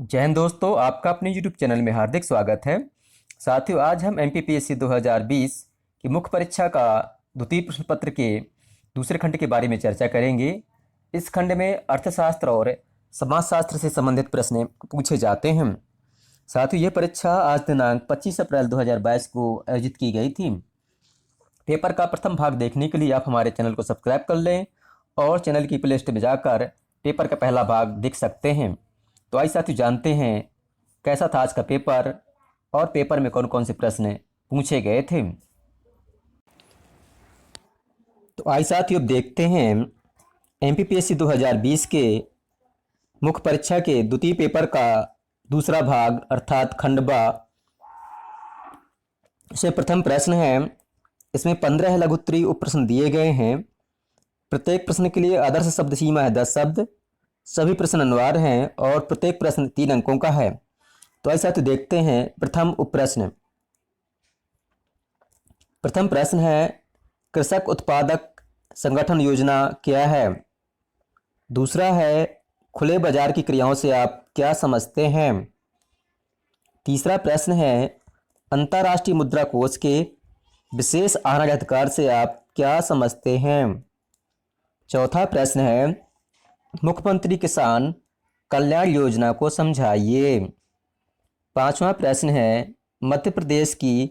जय हिंद दोस्तों, आपका अपने YouTube चैनल में हार्दिक स्वागत है। साथियों, आज हम MPPSC 2020 की मुख्य परीक्षा का द्वितीय प्रश्न पत्र के दूसरे खंड के बारे में चर्चा करेंगे। इस खंड में अर्थशास्त्र और समाजशास्त्र से संबंधित प्रश्न पूछे जाते हैं। साथियों, यह परीक्षा आज दिनांक 25 अप्रैल 2022 को आयोजित की गई थी। पेपर का प्रथम भाग देखने के लिए आप हमारे चैनल को सब्सक्राइब कर लें और चैनल की प्लेलिस्ट में जाकर पेपर का पहला भाग देख सकते हैं। तो आइए साथियों, जानते हैं कैसा था आज का पेपर और पेपर में कौन कौन से प्रश्न पूछे गए थे। तो आइए साथियों, अब देखते हैं MPPSC 2020 के मुख्य परीक्षा के द्वितीय पेपर का दूसरा भाग अर्थात खंड ब से प्रथम प्रश्न है। इसमें 15 लघु उत्तरीय उप प्रश्न दिए गए हैं। प्रत्येक प्रश्न के लिए आदर्श शब्द सीमा है 10 शब्द। सभी प्रश्न अनिवार्य हैं और प्रत्येक प्रश्न 3 अंकों का है। तो ऐसा तो देखते हैं प्रथम उप प्रश्न। प्रथम प्रश्न है, कृषक उत्पादक संगठन योजना क्या है। दूसरा है, खुले बाजार की क्रियाओं से आप क्या समझते हैं। तीसरा प्रश्न है, अंतर्राष्ट्रीय मुद्रा कोष के विशेष आहार अधिकार से आप क्या समझते हैं। चौथा प्रश्न है, मुख्यमंत्री किसान कल्याण योजना को समझाइए। पांचवा प्रश्न है, मध्य प्रदेश की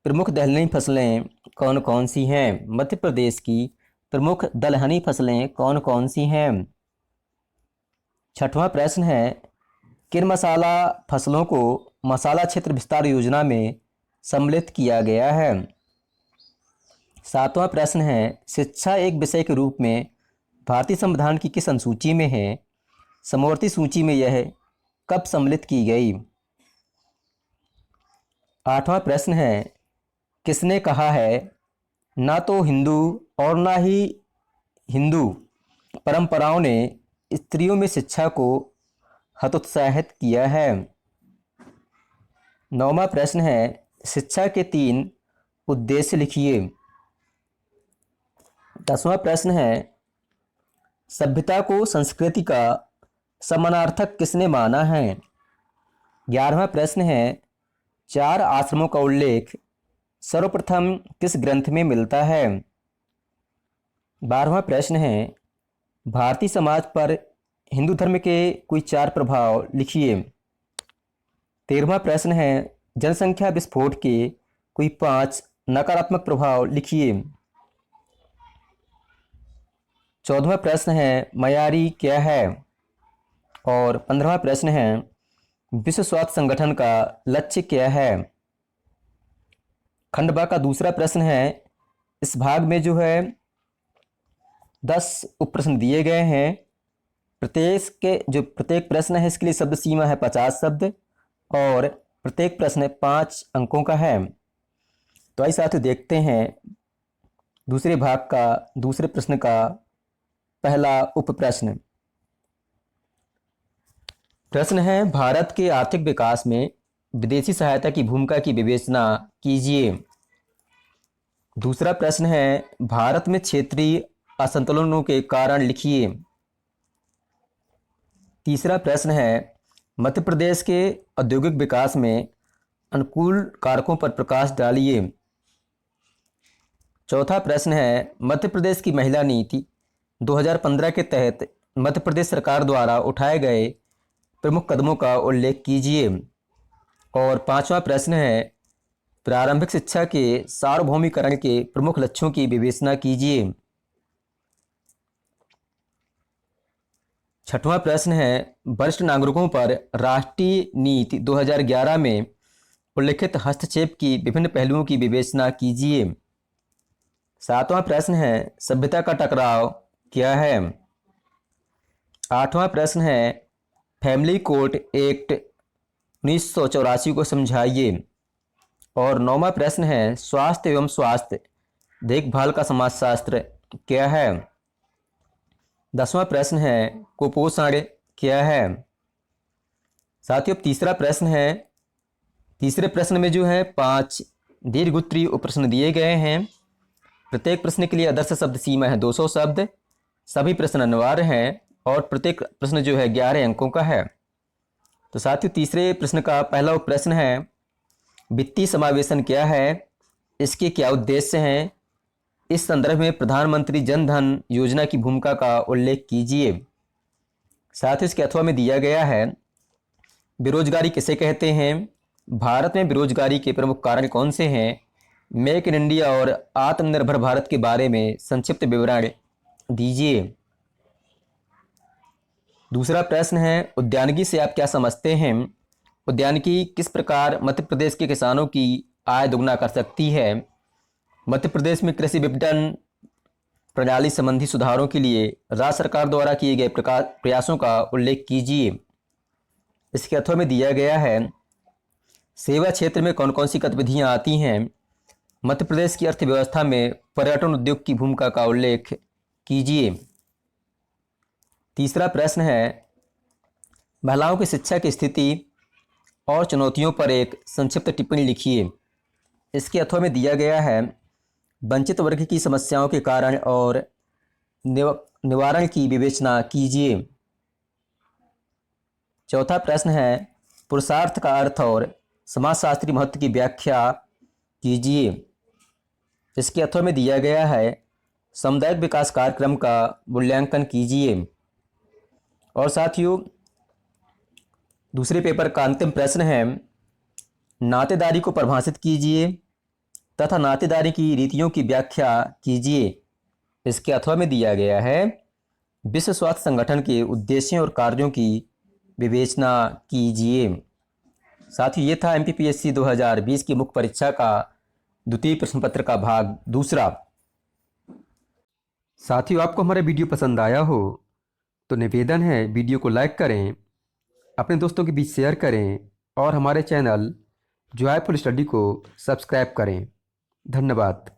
प्रमुख दलहनी फसलें कौन कौन सी हैं। मध्य प्रदेश की प्रमुख दलहनी फसलें कौन कौन सी हैं। छठवां प्रश्न है, किन मसाला फसलों को मसाला क्षेत्र विस्तार योजना में सम्मिलित किया गया है। सातवां प्रश्न है, शिक्षा एक विषय के रूप में भारतीय संविधान की किस अनुसूची में है। समवर्ती सूची में यह कब सम्मिलित की गई। आठवां प्रश्न है, किसने कहा है ना तो हिंदू और ना ही हिंदू परंपराओं ने स्त्रियों में शिक्षा को हतोत्साहित किया है। नौवां प्रश्न है, शिक्षा के 3 उद्देश्य लिखिए। 10वां प्रश्न है, सभ्यता को संस्कृति का समानार्थक किसने माना है। 11वां प्रश्न है, 4 आश्रमों का उल्लेख सर्वप्रथम किस ग्रंथ में मिलता है। 12वां प्रश्न है, भारतीय समाज पर हिंदू धर्म के कोई 4 प्रभाव लिखिए। 13वां प्रश्न है, जनसंख्या विस्फोट के कोई 5 नकारात्मक प्रभाव लिखिए। 14वां प्रश्न है, मयारी क्या है। और 15वां प्रश्न है, विश्व स्वास्थ्य संगठन का लक्ष्य क्या है। खंड ब का दूसरा प्रश्न है, इस भाग में जो है 10 उप प्रश्न दिए गए हैं। प्रत्येक प्रश्न है इसके लिए शब्द सीमा है 50 शब्द और प्रत्येक प्रश्न 5 अंकों का है। तो आइए साथियों, देखते हैं दूसरे भाग का दूसरे प्रश्न का पहला उप प्रश्न। प्रश्न है, भारत के आर्थिक विकास में विदेशी सहायता की भूमिका की विवेचना कीजिए। दूसरा प्रश्न है, भारत में क्षेत्रीय असंतुलनों के कारण लिखिए। तीसरा प्रश्न है, मध्य प्रदेश के औद्योगिक विकास में अनुकूल कारकों पर प्रकाश डालिए। चौथा प्रश्न है, मध्य प्रदेश की महिला नीति 2015 के तहत मध्य प्रदेश सरकार द्वारा उठाए गए प्रमुख कदमों का उल्लेख कीजिए। और पांचवा प्रश्न है, प्रारंभिक शिक्षा के सार्वभौमिकरण के प्रमुख लक्ष्यों की विवेचना कीजिए। छठवां प्रश्न है, वरिष्ठ नागरिकों पर राष्ट्रीय नीति 2011 में उल्लिखित हस्तक्षेप की विभिन्न पहलुओं की विवेचना कीजिए। सातवां प्रश्न है, सभ्यता का टकराव क्या है। आठवां प्रश्न है, फैमिली कोर्ट एक्ट 1984 को समझाइए। और 9वां प्रश्न है, स्वास्थ्य एवं स्वास्थ्य देखभाल का समाजशास्त्र क्या है। 10वां प्रश्न है, कुपोषण क्या है। साथियों, तीसरा प्रश्न है, तीसरे प्रश्न में जो है 5 दीर्घ उत्तरीय उप प्रश्न दिए गए हैं। प्रत्येक प्रश्न के लिए आदर्श शब्द सीमा है 200 शब्द। सभी प्रश्न अनिवार्य हैं और प्रत्येक प्रश्न जो है 11 अंकों का है। तो साथियों तीसरे प्रश्न का पहला प्रश्न है, वित्तीय समावेशन क्या है, इसके क्या उद्देश्य हैं, इस संदर्भ में प्रधानमंत्री जन धन योजना की भूमिका का उल्लेख कीजिए। साथ ही इसके अथवा में दिया गया है, बेरोजगारी किसे कहते हैं, भारत में बेरोजगारी के प्रमुख कारण कौन से हैं, मेक इन इंडिया और आत्मनिर्भर भारत के बारे में संक्षिप्त विवरण दीजिए। दूसरा प्रश्न है, उद्यानिकी से आप क्या समझते हैं, उद्यानिकी किस प्रकार मध्य प्रदेश के किसानों की आय दोगुना कर सकती है, मध्य प्रदेश में कृषि विपणन प्रणाली संबंधी सुधारों के लिए राज्य सरकार द्वारा किए गए प्रयासों का उल्लेख कीजिए। इसके अथवा में दिया गया है, सेवा क्षेत्र में कौन कौन सी गतिविधियां आती हैं, मध्य प्रदेश की अर्थव्यवस्था में पर्यटन उद्योग की भूमिका का उल्लेख कीजिए। तीसरा प्रश्न है, महिलाओं की शिक्षा की स्थिति और चुनौतियों पर एक संक्षिप्त टिप्पणी लिखिए। इसके अथवा में दिया गया है, वंचित वर्ग की समस्याओं के कारण और निवारण की विवेचना कीजिए। चौथा प्रश्न है, पुरुषार्थ का अर्थ और समाजशास्त्री महत्व की व्याख्या कीजिए। इसके अथवा में दिया गया है, सामुदायिक विकास कार्यक्रम का मूल्यांकन कीजिए। और साथियों दूसरे पेपर का अंतिम प्रश्न है, नातेदारी को परिभाषित कीजिए तथा नातेदारी की रीतियों की व्याख्या कीजिए। इसके अथवा में दिया गया है, विश्व स्वास्थ्य संगठन के उद्देश्यों और कार्यों की विवेचना कीजिए। साथ ही ये था MPPSC 2020 की मुख्य परीक्षा का द्वितीय प्रश्न पत्र का भाग दूसरा। साथियों आपको हमारा वीडियो पसंद आया हो तो निवेदन है, वीडियो को लाइक करें, अपने दोस्तों के बीच शेयर करें और हमारे चैनल जॉयफुल स्टडी को सब्सक्राइब करें। धन्यवाद।